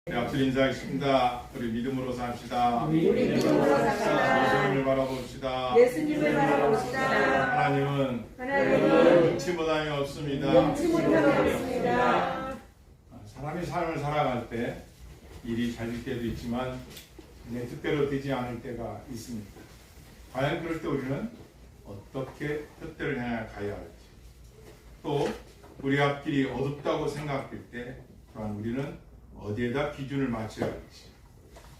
네, 앞서 인사하겠습니다. 우리 믿음으로 삽시다. 우리 믿음으로 삽시다. 예수님을 바라봅시다. 예수님을 바라봅시다. 하나님은 하나님은 능치 못함이 없습니다. 능치 못함이 없습니다. 사람이 삶을 살아갈 때 일이 잘 될 때도 있지만 내 뜻대로 되지 않을 때가 있습니다. 과연 그럴 때 우리는 어떻게 뜻대로 향해 가야 할지, 또 우리 앞길이 어둡다고 생각될 때 또한 우리는 어디에다 기준을 맞춰야 할지,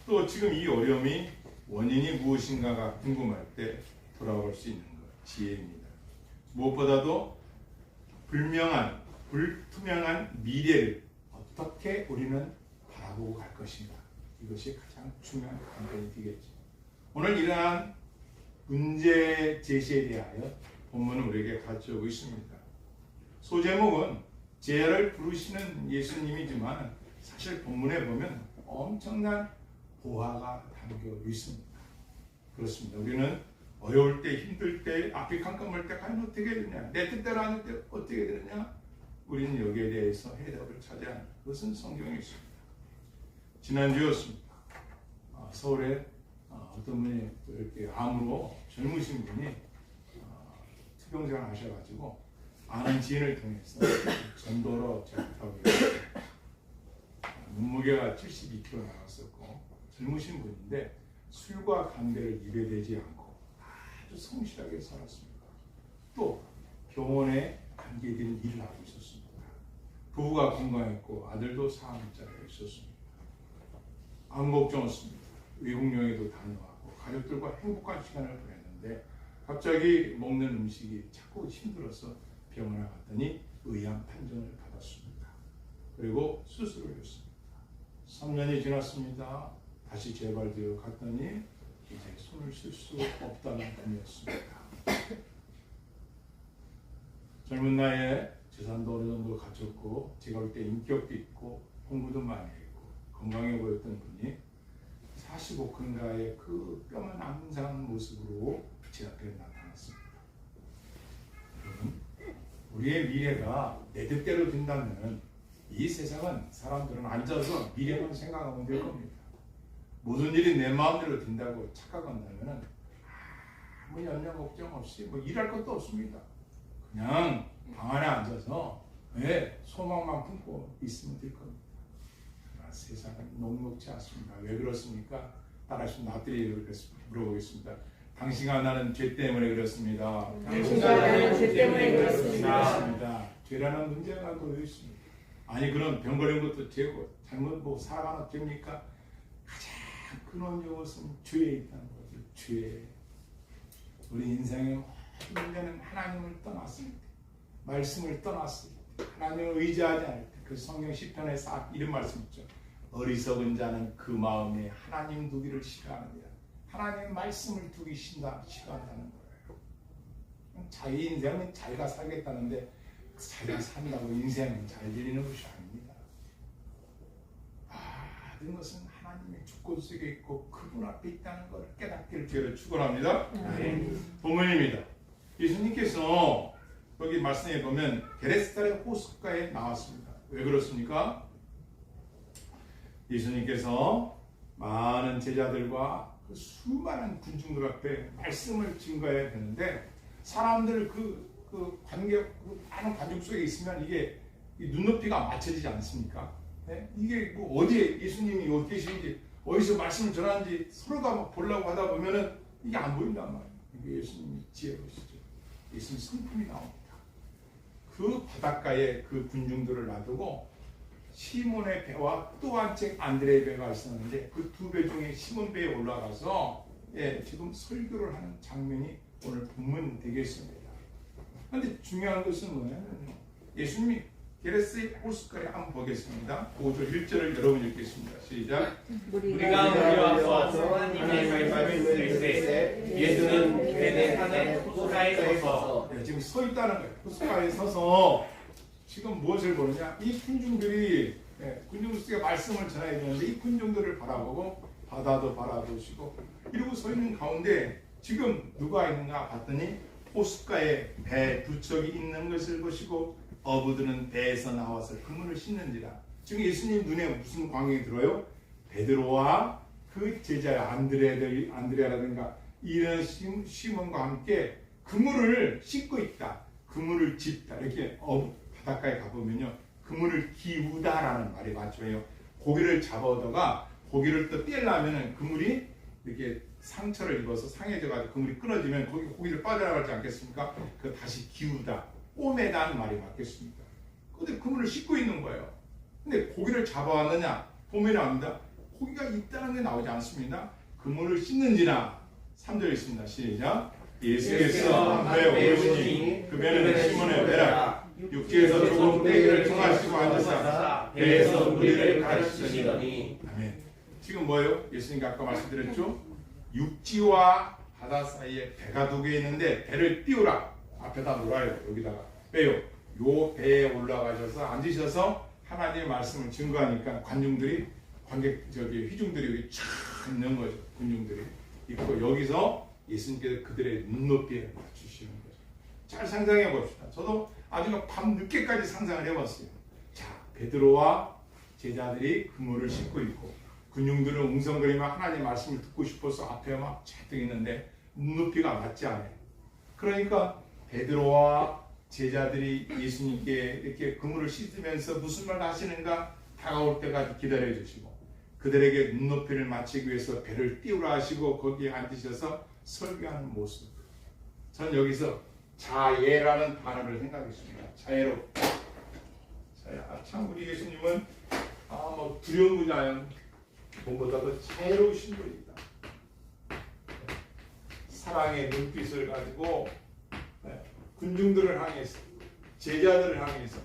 또 지금 이 어려움이 원인이 무엇인가가 궁금할 때 돌아볼 수 있는 것, 지혜입니다. 무엇보다도 불투명한 미래를 어떻게 우리는 바라보고 갈 것인가, 이것이 가장 중요한 관건이 되겠죠. 오늘 일어난 문제 제시에 대하여 본문은 우리에게 가르쳐주고 있습니다. 소제목은 죄를 부르시는 예수님이지만 사실 본문에 보면 엄청난 보화가 담겨 있습니다. 그렇습니다. 우리는 어려울 때, 힘들 때, 앞이 깜깜할 때 과연 어떻게 되냐, 내 뜻대로 하는 때 어떻게 되느냐, 우리는 여기에 대해서 해답을 찾아야 합니다. 그것은 성경에 있습니다. 지난주였습니다. 서울에 어떤 분이 이렇게 암으로 젊으신 분이 투병생활 하셔가지고 아는 지인을 통해서 전도로 제작하고 있습니다. 몸무게가 72kg 나갔었고 젊으신 분인데 술과 담배를 입에 대지 않고 아주 성실하게 살았습니다. 또 병원에 관계된 일을 하고 있었습니다. 부부가 건강했고 아들도 4학년짜리가 있었습니다. 안 걱정 없습니다. 외국 여행에도 다녀왔고 가족들과 행복한 시간을 보냈는데 갑자기 먹는 음식이 자꾸 힘들어서 병원에 갔더니 의암 판정을 받았습니다. 그리고 수술을 했습니다. 3년이 지났습니다. 다시 재발되어 갔더니 이제 손을 쓸 수 없다는 분이었습니다. 젊은 나이에 재산도 어느 정도 갖췄고 제가 볼 때 인격도 있고 공부도 많이 했고 건강해 보였던 분이 45근가의 그 뼈만 앙상한 모습으로 제 앞에 나타났습니다. 여러분, 우리의 미래가 내 뜻대로 된다면 이 세상은 사람들은 앉아서 미래만 생각하면 될 겁니다. 모든 일이 내 마음대로 된다고 착각한다면 아무 염려 걱정 없이 일할 것도 없습니다. 그냥 방 안에 앉아서 소망만 품고 있으면 될 겁니다. 그러나 세상은 녹록지 않습니다. 왜 그렇습니까? 따라서 나들이 물어보겠습니다. 당신과 나는 죄 때문에 그렇습니다. 당신과 나는 죄 때문에 그렇습니다. 죄라는 문제가 놓여 있습니다. 아니 그럼 병 걸린 것도 죄고 잘못 살아가는 죄입니까? 가장 근원적인 것은 죄에 있다는 거죠. 죄. 우리 인생의 모든 문제는 하나님을 떠났을 때, 말씀을 떠났을 때, 하나님을 의지하지 않을 때, 그 성경 시편에서 이런 말씀 있죠. 어리석은 자는 그 마음에 하나님 두기를 싫어하느니라. 하나님의 말씀을 두기 싫어한다는 거예요. 자기 인생은 자기가 살겠다는데 자기가 산다고 인생은 잘 되는 것이 아닙니다. 모든 것은 하나님의 주권 속에 있고 그분 앞에 있다는 것을 깨닫기를 주로 축원합니다. 본문입니다. 예수님께서 여기 말씀에 보면 게네사렛 호숫가에 나왔습니다. 왜 그렇습니까? 예수님께서 많은 제자들과 그 수많은 군중들 앞에 말씀을 증거해야 되는데 사람들 그 많은 관중 속에 있으면 이게 눈높이가 맞춰지지 않습니까? 네? 이게 어디에 예수님이 어디 계신지 어디서 말씀을 전하는지 서로가 보려고 하다 보면은 이게 안 보인단 말이에요. 이게 예수님이 지혜로우시죠. 예수님 성품이 나옵니다. 그 바닷가에 그 군중들을 놔두고 시몬의 배와 또 한 책 안드레의 배가 있었는데 그 두 배 중에 시몬 배에 올라가서 지금 설교를 하는 장면이 오늘 본문 되겠습니다. 그런데 중요한 것은 뭐냐면 예수님이 게네사렛 호숫가에 한번 보겠습니다. 5절 1절을 여러분 읽겠습니다. 시작. 우리가 내려와서 하나님의 말씀을 들을 때 예수는 게네사렛 호숫가에 서서 지금 서 있다는 거예요. 호숫가에 서서 지금 무엇을 보느냐? 이 군중들이 군중들 속에 말씀을 전해야 되는데 이 군중들을 바라보고 바다도 바라보시고 이러고 서 있는 가운데 지금 누가 있는가 봤더니 호숫가에 배 두 척이 있는 것을 보시고 어부들은 배에서 나와서 그물을 씻는지라 지금 예수님 눈에 무슨 광경이 들어요? 베드로와 그 제자 안드레아라든가 이런 시몬과 함께 그물을 씻고 있다. 그물을 짚다. 이렇게 바닷가에 가보면요. 그물을 기우다라는 말이 맞죠. 고기를 잡아오다가 고기를 또 떼려면은 그물이 이렇게 상처를 입어서 상해져가지고 그물이 끊어지면 거기 고기를 빠져나가지 않겠습니까? 그 다시 기우다. 꼬매다는 말이 맞겠습니까? 근데 그물을 씻고 있는 거예요. 근데 고기를 잡아왔느냐? 보면 압니다. 고기가 있다는 게 나오지 않습니다. 그물을 씻는지나 3절 있습니다. 시작. 예수께서 함에 오르시니 그 배는 시몬의 배라. 육지에서 조금 떼기를 청하시고 앉으사 배에서 우리를 가르치시더니. 아멘. 지금 뭐예요? 예수님께 아까 말씀드렸죠? 육지와 바다 사이에 배가 2개 있는데 배를 띄우라. 앞에다 놓아요. 여기다가 빼요. 요 배에 올라가셔서 앉으셔서 하나님의 말씀을 증거하니까 관중들이 휘중들이 여기 쫙 있는 거죠. 군중들이 있고 여기서 예수님께서 그들의 눈높이에 맞추시는 거죠. 잘 상상해 봅시다. 저도 아주 밤 늦게까지 상상을 해봤어요. 자, 베드로와 제자들이 그물을 씻고 있고 군중들은 웅성거리며 하나님의 말씀을 듣고 싶어서 앞에 막 잔뜩 있는데 눈높이가 맞지 않아요. 그러니까 베드로와 제자들이 예수님께 이렇게 그물을 씻으면서 무슨 말 하시는가 다가올 때까지 기다려 주시고 그들에게 눈높이를 맞추기 위해서 배를 띄우라 하시고 거기에 앉으셔서 설교하는 모습. 전 여기서 자예라는 단어를 생각했습니다. 자예로. 참 우리 예수님은 뭐 두려운 분이 아니라 몸보다도 자애로우신 분이다. 사랑의 눈빛을 가지고 군중들을 향해서 제자들을 향해서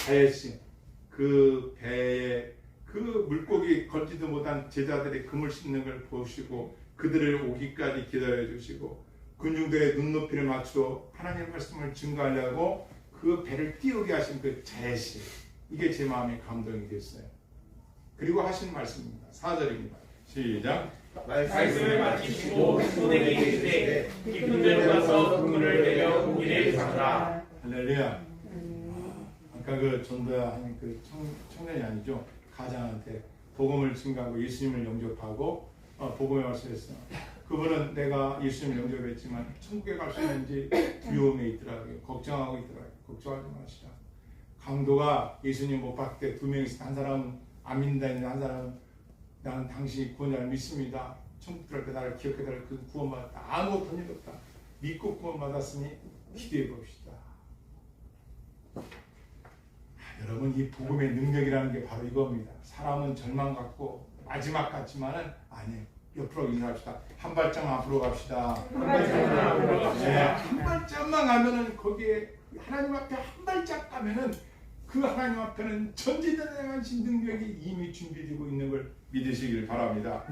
자애신 그 배에 그 물고기 걸지도 못한 제자들이 그물 씻는 걸 보시고 그들을 오기까지 기다려 주시고 군중들의 눈높이를 맞추어 하나님의 말씀을 증거하려고 그 배를 띄우게 하신 그 자애심, 이게 제 마음에 감동이 됐어요. 그리고 하신 말씀입니다. 4절입니다. 시작. 말씀을 마치시고 손에게 이르시되 깊은 데로 가서 그물을 내려 고기를 잡으라. 할렐루야. 아까 그 전도하는 그 청년이 아니죠. 가장한테 복음을 증거하고 예수님을 영접하고 복음의 말씀했어요. 그분은 내가 예수님을 영접했지만 천국에 갈 수 있는지 두려움에 있더라고요. 걱정하고 있더라고요. 걱정하지 마시라. 강도가 예수님 못 봤을 때 2명 있어. 한 사람은 안 믿는다 했는데 한 사람은 나는 당신이 구원자를 믿습니다. 천국 들어갈 때 나를 기억해달라. 그 구원받았다. 아무것도 할 일 없다. 믿고 구원받았으니 기대해 봅시다. 여러분, 이 복음의 능력이라는 게 바로 이겁니다. 사람은 절망 같고 마지막 같지만은 아니에요. 옆으로 인사합시다. 한 발짝 앞으로 갑시다. 한 발짝만 앞으로 갑시다. 네, 한 발짝만 가면은 거기에 하나님 앞에 한 발짝 가면은 그 하나님 앞에는 전지전능하신 능력이 이미 준비되고 있는 걸 믿으시길 바랍니다.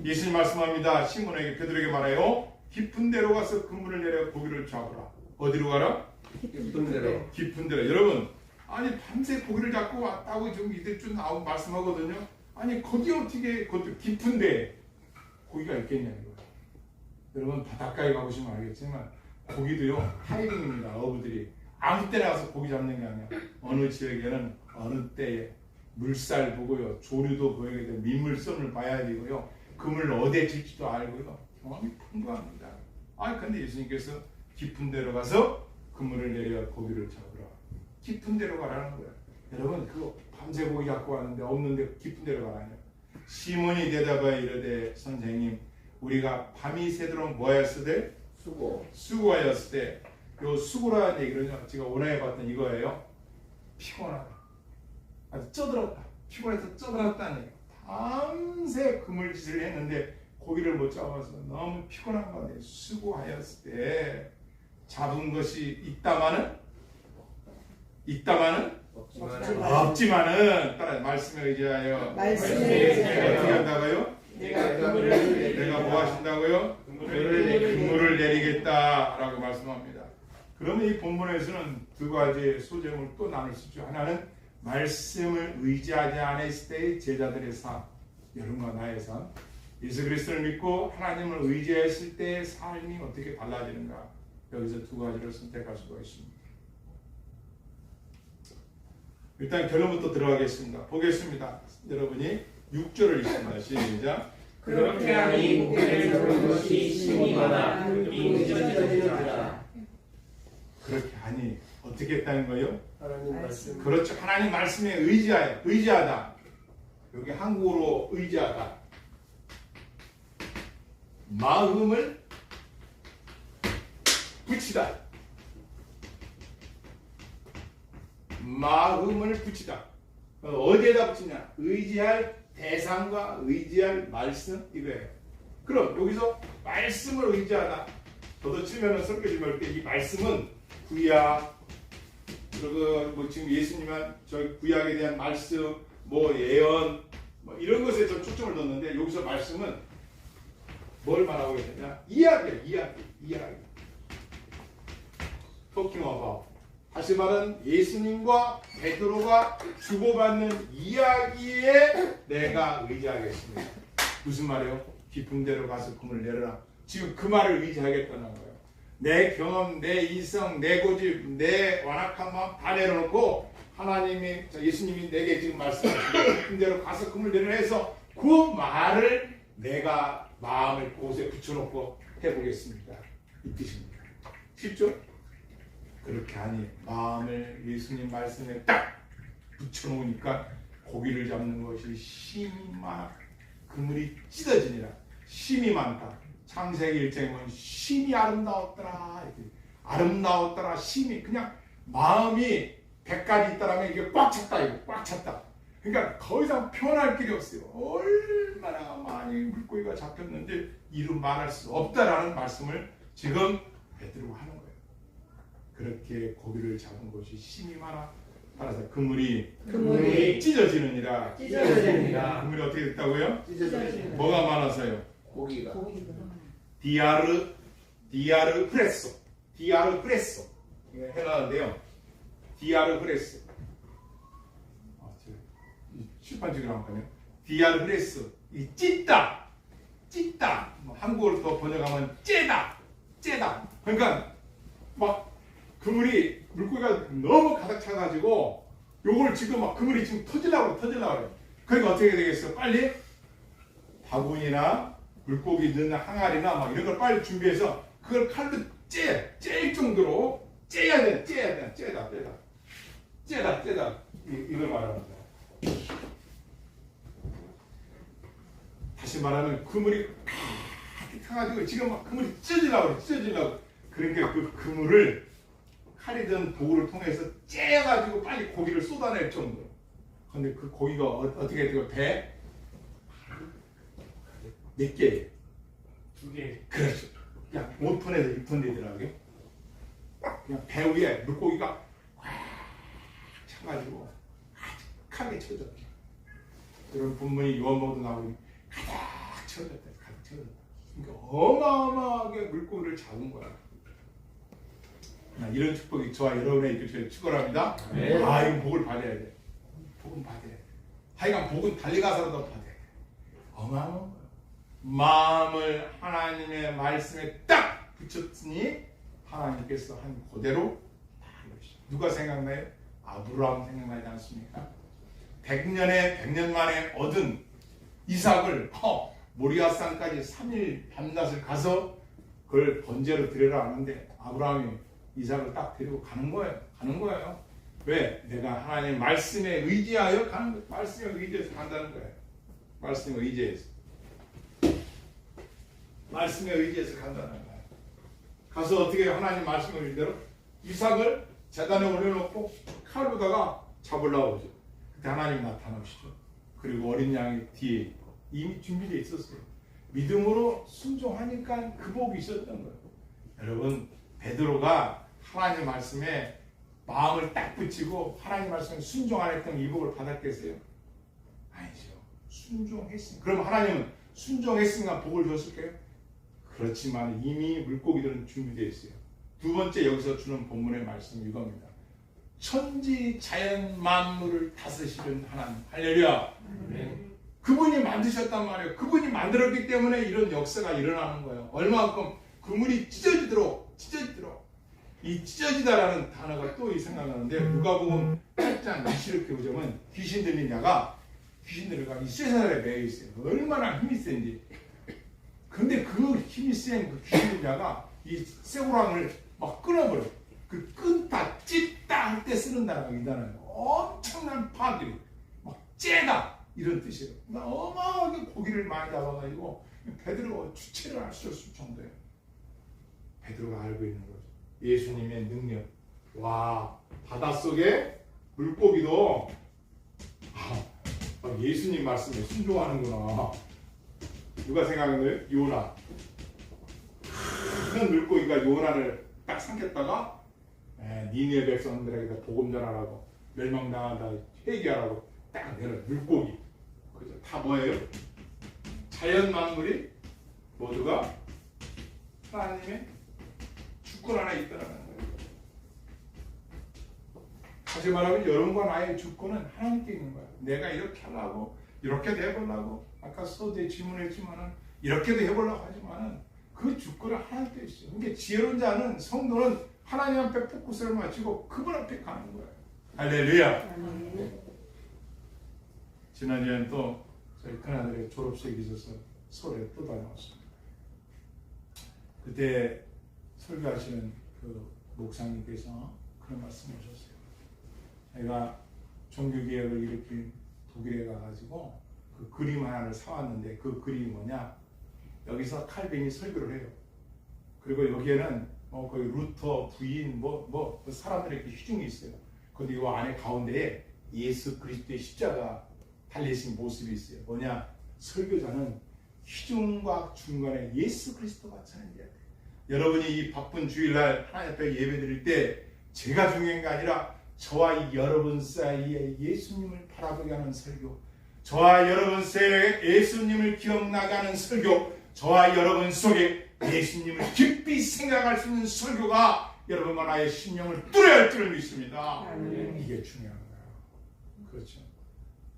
예수님 말씀합니다. 시몬에게 베드로에게 말해요. 깊은 데로 가서 그물을 내려 고기를 잡으라. 어디로 가라? 깊은 데로. 깊은 데로. 여러분, 아니 밤새 고기를 잡고 왔다고 지금 이들 쭉 나오고 말씀하거든요. 아니 거기 어떻게 그것도 깊은데 고기가 있겠냐는 거예요. 여러분 바닷가에 가보시면 알겠지만 고기도요 하이링입니다. 어부들이 아무 때나 가서 고기 잡는 게 아니야. 어느 지역에는 어느 때에 물살 보고요, 조류도 보여야 되고 민물성을 봐야 되고요, 그물 어디에 질지도 알고요, 경험이 풍부합니다. 근데 예수님께서 깊은 데로 가서 그물을 내려 고기를 잡으라. 깊은 데로 가라는 거예요. 여러분 그거 밤새 고기 잡고 왔는데 없는데 깊은 데로 가라뇨. 시몬이 대답하여 이르되 선생님, 우리가 밤이 새도록 뭐 하였을 때? 수고하였을 때. 요 수고라는 얘기는요, 제가 오늘 해봤던 이거예요. 피곤하다. 아주 쩌들었다. 피곤해서 쩌들었다는 얘기예요. 밤새 그물짓을 했는데 고기를 못 잡아서 너무 피곤한 건데 수고하였을 때 잡은 것이 있다마는 없지만은 따라 말씀에 의지하여 어떻게 한다고요? 내가 뭐 하신다고요? 그물을 내리겠다라고 말씀합니다. 그러면 이 본문에서는 2가지의 소점을 또 나눌 수 있죠. 하나는 말씀을 의지하지 않았을 때의 제자들의 삶, 여러분과 나의 삶, 예수 그리스도를 믿고 하나님을 의지했을 때의 삶이 어떻게 달라지는가, 여기서 2가지를 선택할 수가 있습니다. 일단 결론부터 들어가겠습니다. 보겠습니다. 여러분이 6절을 읽습니다. 시작. 그렇게 하니 고기를 잡은 것이 심히 많아 흙이 찢어지더라. 그렇게 하니 어떻게 했다는 거예요? 하나님 말씀. 그렇죠. 하나님 말씀에 의지하다. 여기 한국어로 의지하다. 마음을 붙이다. 마음을 붙이다. 어디에다 붙이냐? 의지할 대상과 의지할 말씀 이거예요. 그럼 여기서 말씀을 의지하다. 저도 치면은 설교지할 때 이 말씀은 구약, 그리고 뭐 지금 예수님은 저희 구약에 대한 말씀, 뭐 예언, 뭐 이런 것에 좀 초점을 뒀는데 여기서 말씀은 뭘 말하고 있느냐? 이야기. Talking about. 다시 말은 예수님과 베드로가 주고받는 이야기에 내가 의지하겠습니다. 무슨 말이에요? 깊은 데로 가서 금을 내려라. 지금 그 말을 의지하겠다는 거예요. 내 경험, 내 이성, 내 고집, 내 완악한 마음 다 내려놓고 하나님이, 예수님이 내게 지금 말씀하시는 깊은 데로 가서 금을 내려라 해서 그 말을 내가 마음을 곳에 붙여놓고 해보겠습니다. 이 뜻입니다. 쉽죠? 그렇게 하니 마음을 예수님 말씀에 딱 붙여놓으니까 고기를 잡는 것이 심히 많아. 그물이 찢어지니라. 심히 많다. 창세기 1장에 보면 심히 아름다웠더라. 아름다웠더라. 심히 그냥 마음이 100가지 있다라면 이게 꽉 찼다. 이거 꽉 찼다. 그러니까 더 이상 표현할 길이 없어요. 얼마나 많이 물고기가 잡혔는지 이루 말할 수 없다라는 말씀을 지금 베드로가 하는 거예요. 그렇게 고기를 잡은 것이 심히 많아. 따라서 그물이 찢어지느니라. 그물이 어떻게 됐다고요? 찢어지는. 뭐가 많아서요? 고기가. 디아르 프레소. 이거 해놨는데요. 디아르 프레소. 출판책으로 한번 가네요. 디아르 프레소. 이 찢다. 뭐 한국어로 또 번역하면 째다. 그러니까 막 그물이 물고기가 너무 가득 차가지고 요걸 지금 막 그물이 지금 터지려고 그래요. 그러니까 어떻게 되겠어요? 빨리 바구니나 물고기 넣는 항아리나 막 이런 걸 빨리 준비해서 그걸 칼로 찔 정도로 째야 돼. 째다. 이걸 말하는 거야. 다시 말하면 그물이 가득 타가지고 지금 막 그물이 찢어지려고. 그러니까 그 그물을 칼이든 도구를 통해서 째가지고 빨리 고기를 쏟아낼 정도로. 근데 그 고기가 어떻게 되고 배? 몇 개예요? 2개. 그렇죠. 그냥 5톤에서 6톤 되더라고요. 그냥 배 위에 물고기가 꽉 차가지고 가득하게 쳐졌죠. 이런 본문이 요한복음도 나오니 가득 쳐졌다. 그러니까 어마어마하게 물고기를 잡은 거야. 이런 축복이 저와 여러분의 입교체에 축원합니다. 네. 이건 복을 받아야 돼. 복은 받아야 돼. 하여간 복은 달리 가서라도 받아야 돼. 어마어마한 거야. 마음을 하나님의 말씀에 딱 붙였으니 하나님께서 한 그대로 다 이루시죠. 누가 생각나요? 아브라함 생각나지 않습니까? 100년 만에 얻은 이삭을 모리아산까지 3일 밤낮을 가서 그걸 번제로 드리러 하는데 아브라함이 이삭을 딱 데리고 가는 거예요. 왜? 내가 하나님 말씀에 의지하여 가는 거예요. 말씀에 의지해서 간다는 거예요. 말씀에 의지해서 간다는 거예요. 가서 어떻게 하나님 말씀을 의지대로 이삭을 제단에 올려놓고 칼로다가 잡으려고 오죠. 그때 하나님 나타나시죠. 그리고 어린 양이 뒤에 이미 준비되어 있었어요. 믿음으로 순종하니까 그 복이 있었던 거예요. 여러분, 베드로가 하나님 말씀에 마음을 딱 붙이고 하나님 말씀에 순종 안 했던 이 복을 받았겠어요? 아니죠. 순종했으니까. 그럼 하나님은 순종했으니까 복을 줬을까요? 그렇지만 이미 물고기들은 준비되어 있어요. 두 번째 여기서 주는 본문의 말씀이 이겁니다. 천지 자연 만물을 다스리는 하나님. 할렐루야. 그분이 만드셨단 말이에요. 그분이 만들었기 때문에 이런 역사가 일어나는 거예요. 얼마만큼 그물이 찢어지도록 이 찢어지다라는 단어가 또 생각나는데 누가복음 8장 26절 보자면 귀신 들린 자가 귀신 들어가 이 쇠사슬에 매여 있어요. 얼마나 힘이 센지. 근데 그 힘이 센 그 귀신 들린 자가 이 쇠고랑을 막 끊어버려. 그 끊다 찢다 할 때 쓰는 단어가 이 단어예요. 엄청난 파들이 막 째다 이런 뜻이에요. 나 어마어마하게 고기를 많이 잡아가지고 베드로가 주체를 할 수 없을 정도예요. 베드로가 알고 있는 거죠. 예수님의 능력. 와, 바닷속에 물고기도 예수님 말씀에 순종하는구나. 누가 생각하는 거예요? 요나. 큰 물고기가 요나를 딱 삼켰다가 니네 백성들에게 복음 전하라고 멸망당하다 회개하라고 딱 내려 물고기. 그죠? 다 뭐예요? 자연 만물이 모두가 하나님의 주권 안에 있다는 거예요. 다시 말하면 여러분과 나의 주권은 하나님께 있는 거예요. 내가 이렇게 하려고 이렇게도 해보려고 아까 서두에 질문했지만은 이렇게도 해보려고 하지만은 그 주권은 하나님께 있어요. 그러니까 지혜로운 자는 성도는 하나님 앞에 포커스를 맞추고 그분 앞에 가는 거예요. 할렐루야. 지난주에는 또 저희 큰아들의 졸업식이 있어서 서울에 또 다녀왔습니다. 그때 설교하시는 그 목사님께서 그런 말씀을 하셨어요. 제가 종교개혁을 일으킨 독일에 가가지고 그 그림 하나를 사왔는데 그 그림이 뭐냐? 여기서 칼빈이 설교를 해요. 그리고 여기에는 거기 루터 부인 사람들의 이렇게 휘중이 있어요. 근데 이 안에 가운데에 예수 그리스도의 십자가 달리신 모습이 있어요. 뭐냐? 설교자는 휘중과 중간에 예수 그리스도가 차는 자예요. 여러분이 이 바쁜 주일날 하나님 앞에 예배드릴 때 제가 중요한 게 아니라 저와 여러분 사이에 예수님을 바라보게 하는 설교, 저와 여러분 사이에 예수님을 기억나게 하는 설교, 저와 여러분 속에 예수님을 깊이 생각할 수 있는 설교가 여러분과 나의 심령을 뚫어야 할 줄을 믿습니다. 이게 중요한 거예요. 그렇죠.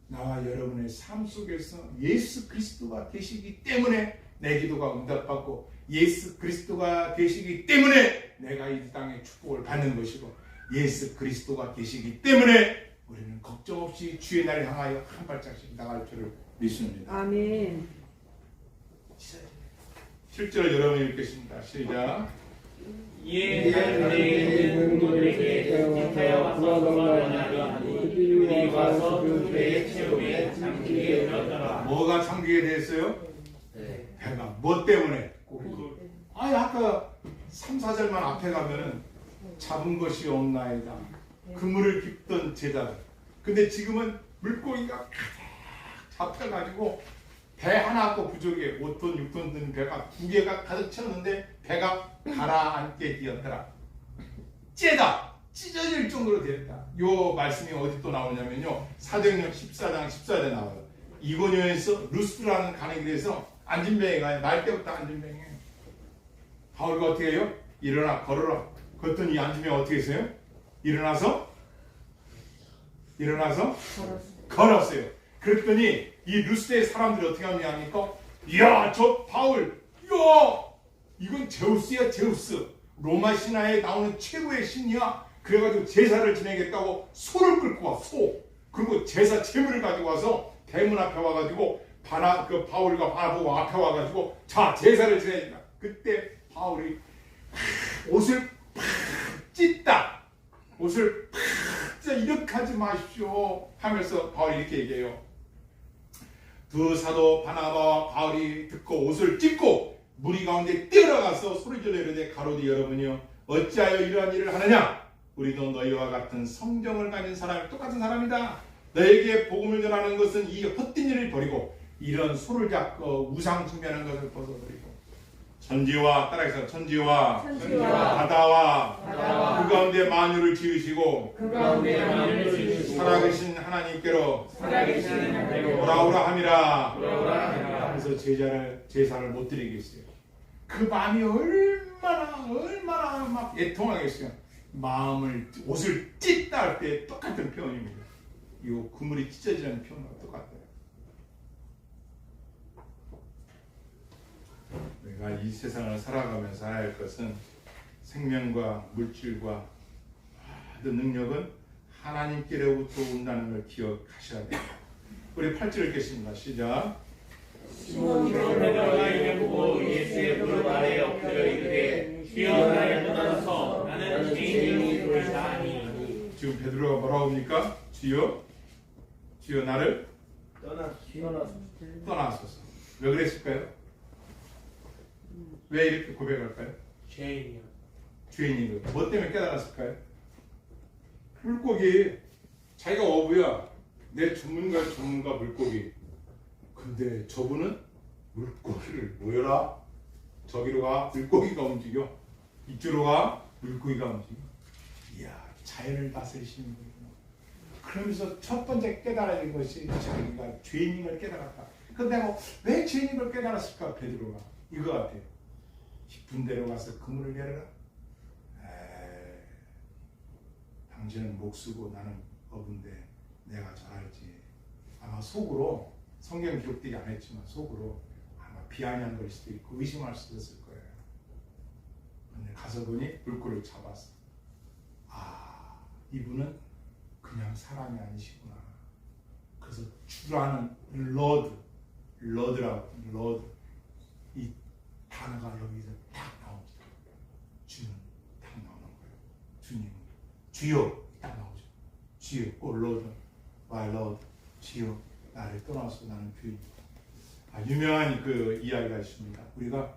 나와 여러분의 삶 속에서 예수 그리스도가 계시기 때문에 내 기도가 응답받고 예수 그리스도가 계시기 때문에 내가 이 땅에 축복을 받는 것이고 예수 그리스도가 계시기 때문에 우리는 걱정 없이 주의 날을 향하여 한 발짝씩 나갈 줄을 믿습니다. 아멘. 7절 여러분이 읽겠습니다. 시작. 이에 내게 공동들에게 기타여 와서 도와주나니 그들이 와서 그 배의 체험에 잠기게 되었더라. 뭐가 잠기게 됐어요? 배가 뭐 때문에? 아까 3, 4절만 앞에 가면은 잡은 것이 없나이다. 그물을 깁던 제자들. 근데 지금은 물고기가 가득 잡혀가지고 배 하나도 부족해. 5톤, 6톤 드는 배가 2개가 가득 쳤는데 배가 가라앉게 되었더라. 째다. 찢어질 정도로 되었다. 요 말씀이 어디 또 나오냐면요. 사도행전 14장 14절에 나와요. 이고니온에서 루스라는 가는 길에서 안진뱅이가 날 때부터 안진뱅이. 바울가 어떻게 해요? 일어나 걸어라. 그랬더니 안진뱅이가 어떻게 했어요? 일어나서 걸었어요. 그랬더니 이 루스의 사람들이 어떻게 하냐니까 이야 저 바울 이야 이건 제우스야 제우스 로마 신화에 나오는 최고의 신이야. 그래가지고 제사를 지내겠다고 소를 끌고 와 소. 그리고 제사 제물을 가지고 와서 대문 앞에 와가지고 그 바울과 바나보고 앞에 와가지고 자 제사를 지내니까 그때 바울이 옷을 팍 찢다. 옷을 팍 찢다. 이렇게 하지 마십시오 하면서 바울이 이렇게 얘기해요. 두 사도 바나바와 바울이 듣고 옷을 찢고 무리 가운데 뛰어나가서 소리질러 이르되 가로되 여러분이여 어찌하여 이러한 일을 하느냐. 우리도 너희와 같은 성경을 가진 사람 똑같은 사람이다. 너에게 복음을 전하는 것은 이 헛된 일을 버리고 이런 소를 잡고 우상 숭배하는 것을 벗어버리고 천지와 따라해서 천지와 바다와 그 가운데 만유를 지으시고 살아계신 하나님께로 돌아오라 함이라. 그래서 제사를 못 드리겠어요. 그 마음이 얼마나 막 애통하겠어요. 마음을 옷을 찢다 할 때 똑같은 표현입니다. 이 그물이 찢어지는 표현과 똑같아요. 내가 이 세상을 살아가면서 해야 할 것은 생명과 물질과 모든 능력은 하나님께로부터 온다는 걸 기억하셔야 돼요. 우리 8절 읽겠습니다. 시작. 시몬 베드로가 이를 보고 예수의 무릎 아래에 엎드려 이르되 주여 나를 떠나서 나는 죄인이로다 하니. 지금 베드로가 뭐라고 합니까? 주여 나를 떠나소서. 왜 그랬을까요? 왜 이렇게 고백할까요? 죄인이요. 죄인인 거. 뭐 때문에 깨달았을까요? 물고기. 자기가 어부야. 내 전문가 물고기. 근데 저분은 물고기를 모여라. 저기로 가. 물고기가 움직여. 이쪽으로 가. 물고기가 움직여. 이야, 자연을 다스리시는 분이구나. 그러면서 첫 번째 깨달은 것이 자기가 죄인인 걸 깨달았다. 근데 내가 왜 죄인인 걸 깨달았을까? 베드로가 이거 같아요. 깊은 데로 가서 그물을 내려라. 당신은 목수고 나는 어부인데 내가 잘알지. 아마 속으로 성경 기록되지 않았지만 속으로 아마 비아냥 걸 수도 있고 의심할 수도 있을 거예요. 근데 가서 보니 물고기를 잡았어. 아, 이분은 그냥 사람이 아니시구나. 그래서 주라는 러드 이 단어가 여기서 딱 나옵니다. 주는 딱 나오는 거예요. 주님, 주여 딱 나오죠. 주여, 러드, my Lord, 주여 나를 떠나서 나는 주인. 유명한 그 이야기가 있습니다. 우리가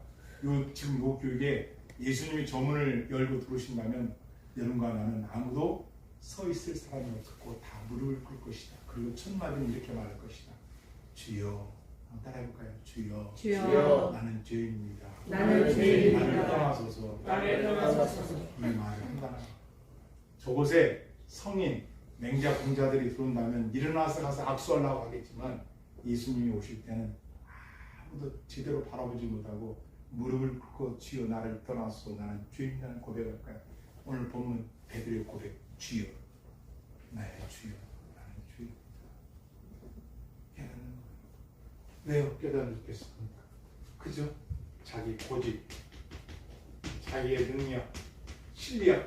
지금 요 교육에 예수님이 저문을 열고 들어오신다면 여러분과 나는 아무도 서 있을 사람이 없고 다 무릎을 꿇을 것이다. 그리고 첫 마디는 이렇게 말할 것이다. 주여, 한번 따라해볼까요? 주여, 나는 죄인입니다. 나는 죄인입니다. 나를 떠나소서. 이 말을 한다. 저곳에 성인, 맹자, 공자들이 들어온다면 일어나서 가서 악수하려고 하겠지만 예수님이 오실 때는 아무도 제대로 바라보지 못하고 무릎을 꿇고 주여 나를 떠나서 나는 죄인이라는 고백을 할까요? 오늘 본문 베드로의 고백. 주여, 나의 주여, 나는 주입니다. 깨닫는 거예요. 왜요? 깨닫겠습니까? 그죠? 자기 고집, 자기의 능력, 실력,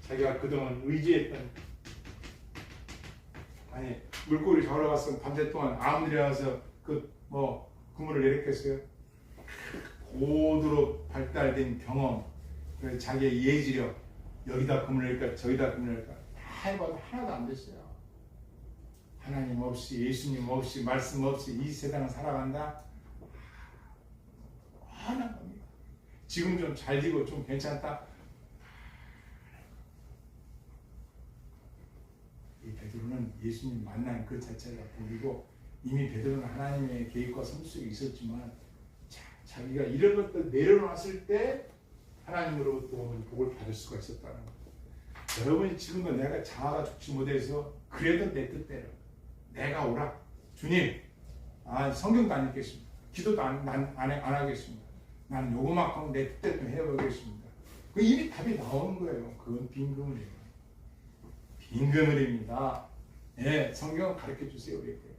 자기가 그동안 의지했던, 아니 물고기를 잡으러 갔으면 밤새 동안 아무리 와서 그물을 내렸겠어요? 고도로 발달된 경험, 자기의 예지력, 여기다 그물을 낼까 저기다 그물을 낼까 다 해봐도 하나도 안 됐어요. 하나님 없이, 예수님 없이, 말씀 없이 이 세상을 살아간다? 화난 겁니다. 지금 좀 잘 되고 좀 괜찮다? 이 베드로는 예수님 만난 그 자체가 복이고, 이미 베드로는 하나님의 계획과 섭리 속에 있었지만 자기가 이런 것들 내려놨을 때 하나님으로부터 오는 복을 받을 수가 있었다는 거예요. 여러분이 지금도 내가 자아가 좋지 못해서 그래도 내 뜻대로 내가 오라. 주님, 성경도 안 읽겠습니다. 기도도 안 하겠습니다. 나는 요거만큼 내 뜻대로 좀 해보겠습니다. 그 이미 답이 나오는 거예요. 그건 빈그물이에요. 빈그물입니다. 예, 성경을 가르쳐 주세요. 우리에게.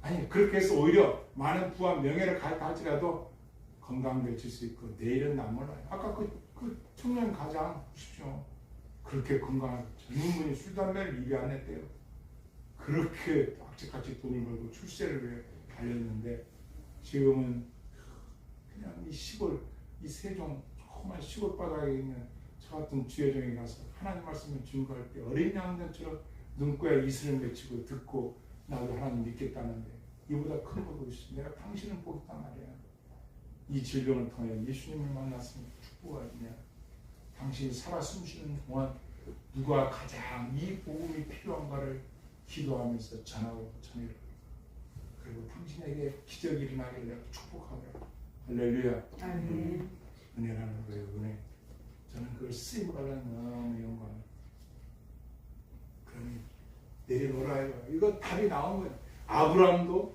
아니, 그렇게 해서 오히려 많은 부와 명예를 갖다 할지라도 건강해질 수 있고 내일은 안 몰라요. 아까 그 청년 가장 보십시오. 그렇게 건강한 젊은 분이 술 담배를 입에 안 했대요. 그렇게 악착같이 돈을 벌고 출세를 위해 달렸는데 지금은 그냥 이 시골, 이 세종 조그만 시골 바닥에 있는 저 같은 주여정에 가서 하나님 말씀을 증거할 때 어린 양들처럼 눈가에 이슬을 맺히고 듣고 나도 하나님 믿겠다는데 이보다 큰 복이 있어. 내가 당신은 복이 있단 말이야. 이 질병을 통해 예수님을 만났으면 축복하냐. 당신이 살아 숨쉬는 동안 누가 가장 이 복음이 필요한가를 기도하면서 전하고 전해라. 그리고 당신에게 기적이 일어나기를 내가 축복하고. 할렐루야. 아멘. 은혜라는 거예요. 은혜. 저는 그걸 쓰임을 하려는 너무 영광. 그러니 내려놓으라. 이거 답이 나온 거예요. 아브라함도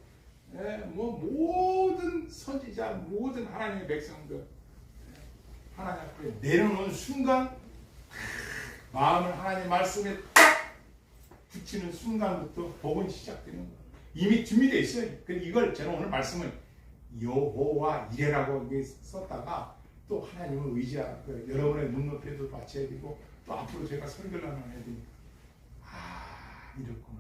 모든 선지자, 모든 하나님의 백성들 하나님 앞에 내려놓은 순간 마음을 하나님 말씀에 딱 붙이는 순간부터 복은 시작되는 거예요. 이미 준비되어 있어요. 이걸 저는 오늘 말씀을 여호와 이레라고 썼다가 또 하나님을 의지하는 거예요. 여러분의 눈높이에도 맞춰야 되고 또 앞으로 제가 설교를 하면 해야 되니까 이렇구나.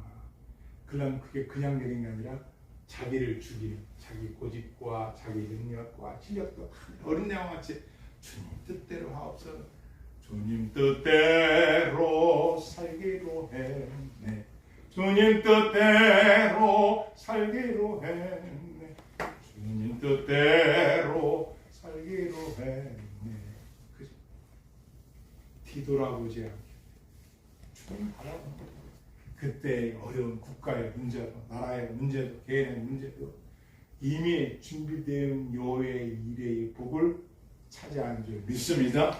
그러면 그게 그냥 되는 게 아니라 자기를 죽이는 자기 고집과 자기 능력과 실력도 어린 양과 같이 주님 뜻대로 하옵소서. 주님 뜻대로 살기로 했네. 주님 뜻대로 살기로 했네. 주님 뜻대로 살기로 했네. 그죠? 뒤돌아보지 않게 주님 바라보는 거예요. 그때 어려운 국가의 문제도 나라의 문제도 개인의 문제도 이미 준비된 여호와의 일의 복을 차지하는 줄 믿습니다.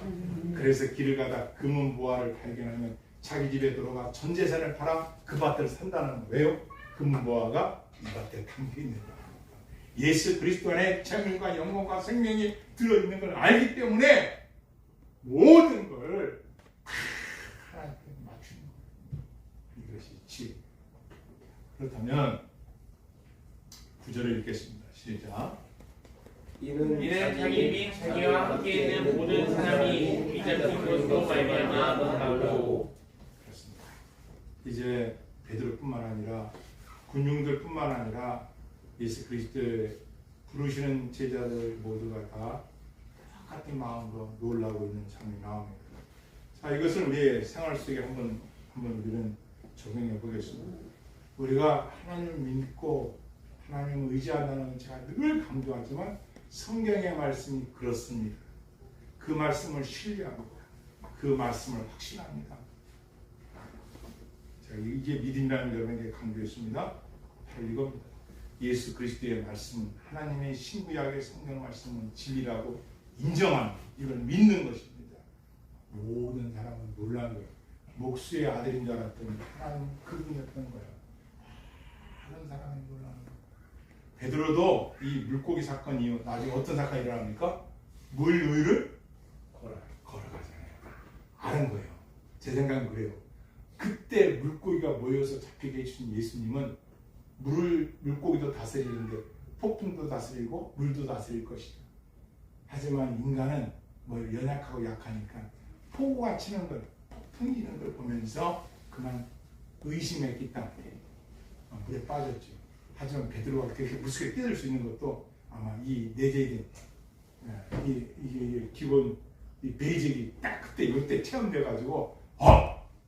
그래서 길을 가다 금은 보화를 발견하면 자기 집에 들어가 전 재산을 팔아 그 밭을 산다는 거예요. 금은 보화가 이 밭에 담겨 있는 거예요. 예수 그리스도 안에 생명과 영광과 생명이 들어있는 걸 알기 때문에 모든 걸 하나님께 맞추는 거예요. 이것이 지혜. 그렇다면 구절을 읽겠습니다. 시작. 이는 자기 및 자기와 함께 있는 모든 사람이 비잡힌 것으로 말미암아 논하고. 그렇습니다. 이제 베드로뿐만 아니라 군중들뿐만 아니라 예수 그리스도의 부르시는 제자들 모두가 다 똑같은 마음으로 놀라고 있는 장면이 나옵니다. 자, 이것을 우리의 생활 속에 한번 우리는 적용해 보겠습니다. 우리가 하나님을 믿고 하나님을 의지한다는 제가 늘 강조하지만 성경의 말씀이 그렇습니다. 그 말씀을 신뢰합니다. 그 말씀을 확신합니다. 자, 이게 믿음이라는 여러분에게 강조했습니다. 바로 이겁니다. 예수 그리스도의 말씀은 하나님의 신구약의 성경 말씀은 진리라고 인정하는 이걸 믿는 것입니다. 모든 사람은 놀란 거예요. 목수의 아들인 줄 알았더니 하나님 그분이었던 거예요. 많은 사람이 놀라는 거예요. 베드로도 이 물고기 사건 이후 나중에 어떤 사건이 일어납니까? 물 위를 걸어가잖아요. 아는 거예요. 제 생각은 그래요. 그때 물고기가 모여서 잡히게 해주신 예수님은 물고기도 다스리는데 폭풍도 다스리고 물도 다스릴 것이다. 하지만 인간은 연약하고 약하니까 폭우가 치는 걸, 폭풍이 이는 걸 보면서 그만 의심했기 때문에 물에 빠졌죠. 하지만 베드로가 그렇게 무섭게 뛰어들 수 있는 것도 아마 이 내재된 이게 기본 이 베이직이 딱 그때 이때 체험돼가지고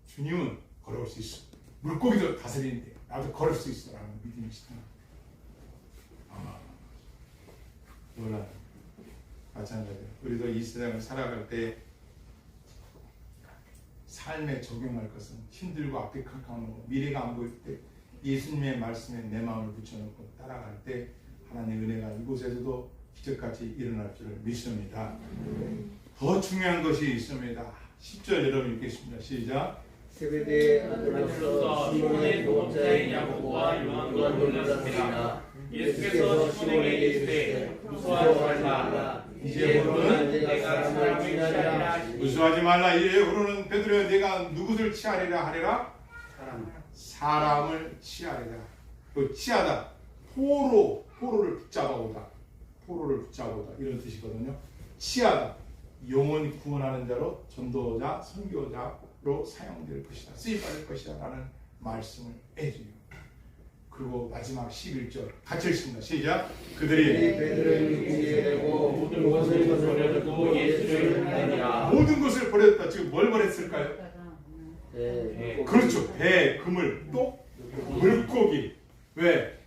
주님은 걸어올 수 있어. 물고기도 다스리는데 나도 걸을 수 있어 라는 믿음이 있습니다. 놀라. 마찬가지로 우리도 이 세상을 살아갈 때 삶에 적용할 것은 힘들고 앞이 캄캄하고 미래가 안 보일 때 예수님의 말씀에 내 마음을 붙여놓고 따라갈 때 하나님의 은혜가 이곳에서도 기적같이 일어날 줄을 믿습니다. 더 중요한 것이 있습니다. 10절 여러분 읽겠습니다. 시작. 세베대의 아들로서 시몬의 동업자인 야고보와 요한과 놀랐습니다. 예수께서 시몬에게 이르시되 무서워하지 말라. 이제부터는 내가 사람을 취하리라 하시니. 무서워하지 말라. 이제부터는 베드로야 내가 누구를 취하리라 하리라? 사람을 취하리라. 그 취하다. 포로를 붙잡아오다. 포로를 붙잡아오다. 이런 뜻이거든요. 취하다. 영혼 구원하는 자로 전도자, 선교자로 사용될 것이다. 쓰임받을 것이다. 라는 말씀을 해줘요. 그리고 마지막 11절 같이 읽습니다. 시작. 그들이 베드로를 위해고 모든 것을 버려두고 예수를 따르니라. 모든 것을 버렸다. 지금 뭘 버렸을까요? 그렇죠. 배, 그물, 또 물고기. 왜?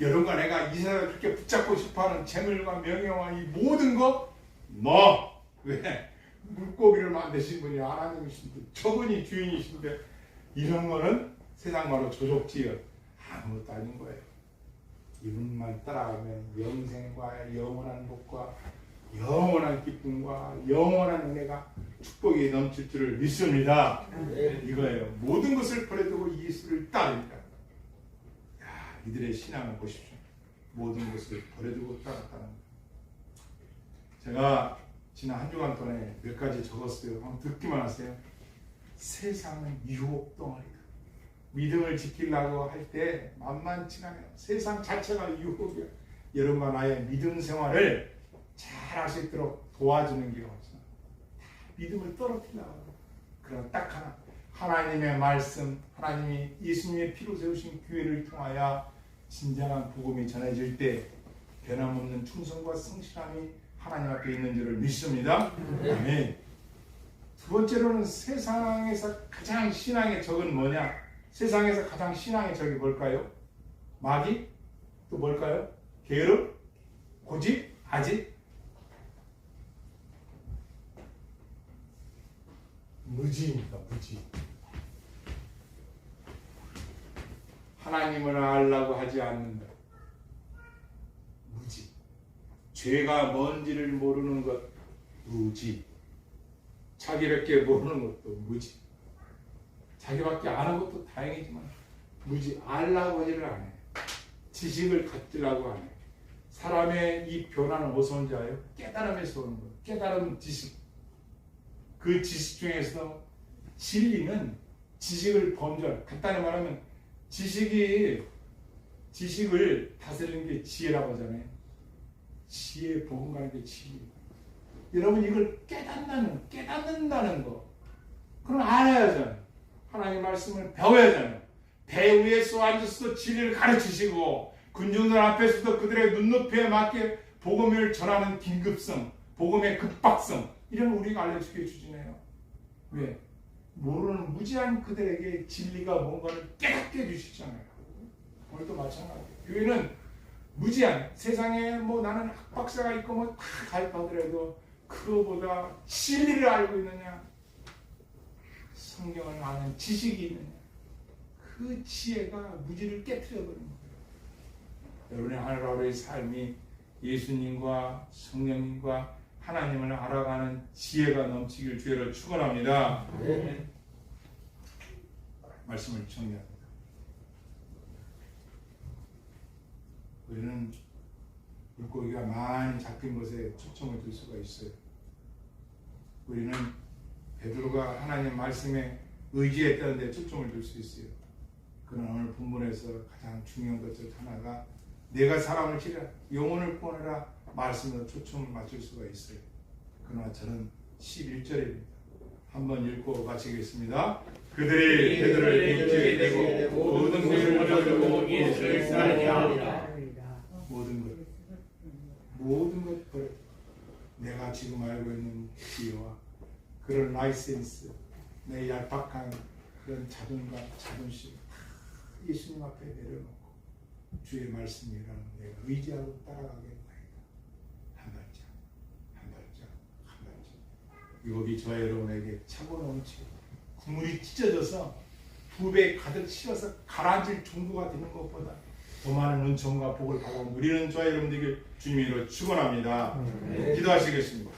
여러분과 내가 이 세상을 그렇게 붙잡고 싶어하는 재물과 명예와 이 모든 것 너 왜? 물고기를 만드신 분이 하나님이신데 저분이 주인이신데 이런 거는 세상 말로 조족지연 아무것도 아닌 거예요. 이분만 따라가면 영생과 영원한 복과 영원한 기쁨과 영원한 은혜가 축복이 넘칠 줄을 믿습니다. 이거예요. 모든 것을 버려두고 예수를 따르니까. 야, 이들의 신앙을 보십시오. 모든 것을 버려두고 따랐다는 거예요. 제가 지난 한 주간 동안에 몇 가지 적었어요. 한번 듣기만 하세요. 세상은 유혹 덩어리다. 믿음을 지키려고 할 때 만만치가 않아요. 세상 자체가 유혹이야. 여러분과 나의 믿음 생활을 잘 할 수 있도록 도와주는 게 없어. 믿음을 떨어뜨리려고. 그럼 딱 하나. 하나님의 말씀, 하나님이 예수님의 피로 세우신 교회를 통하여 진정한 복음이 전해질 때 변함없는 충성과 성실함이 하나님 앞에 있는 줄을 믿습니다. 아멘. 두 번째로는 세상에서 가장 신앙의 적은 뭐냐? 세상에서 가장 신앙의 적이 뭘까요? 마귀? 또 뭘까요? 게으름? 고집? 아집? 무지입니다. 무지. 하나님을 알라고 하지 않는다. 무지. 죄가 뭔지를 모르는 것 무지. 자기밖에 모르는 것도 무지. 자기밖에 아는 것도 다행이지만 무지. 알라고 하지를 않아요. 지식을 갖으려고 안 해요. 사람의 이 변화는 어디서 온지 알아요? 깨달음에서 오는 거예요. 깨달음, 지식. 그 지식 중에서 진리는 지식을 범절. 간단히 말하면 지식을 다스리는 게 지혜라고 하잖아요. 지혜, 복음 가는 게 지혜입니다. 여러분 이걸 깨닫는다는 거. 그럼 알아야잖아요. 하나님 말씀을 배워야잖아요. 배 위에 쏘아앉아서 진리를 가르치시고 군중들 앞에서도 그들의 눈높이에 맞게 복음을 전하는 긴급성, 복음의 급박성 이런 우리가 알려주게 주시네요. 왜? 모르는 무지한 그들에게 진리가 뭔가를 깨닫게 해주시잖아요. 오늘도 마찬가지예요. 교회는 무지한 세상에 뭐 나는 학박사가 있고 뭐 다 가입하더라도 그거보다 진리를 알고 있느냐, 성경을 아는 지식이 있느냐, 그 지혜가 무지를 깨트려버리는 거예요. 여러분의 하루하루의 삶이 예수님과 성령님과 하나님을 알아가는 지혜가 넘치길 주의로 축원합니다. 네. 말씀을 정리합니다. 우리는 물고기가 많이 잡힌 곳에 초점을 둘 수가 있어요. 우리는 베드로가 하나님 말씀에 의지했다는 데 초점을 둘 수 있어요. 그러나 오늘 본문에서 가장 중요한 것 중 하나가 내가 사람을 치라 영혼을 구원하라 말씀으로 초점을 맞출 수가 있어요. 그러나 저는 11절입니다. 한번 읽고 마치겠습니다. 그들이 베드로를 일주에 대고 모든 것을 버려두고 예수를 따르게 하리라. 모든 것 버려. 내가 지금 알고 있는 지혜와 그런 라이센스, 내 얄팍한 그런 자존감, 자존심 예수님 앞에 내려놓고 주의 말씀이라는 내가 의지하고 따라가겠나이다. 한 발짝, 한 발짝, 한 발짝. 여기 저와 여러분에게 차고 넘치고 국물이 찢어져서 두 배 가득 씌워서 가라앉을 정도가 되는 것보다 더 많은 은총과 복을 받아 누리는 저와 여러분들에게 주님으로 축원합니다. 기도하시겠습니다.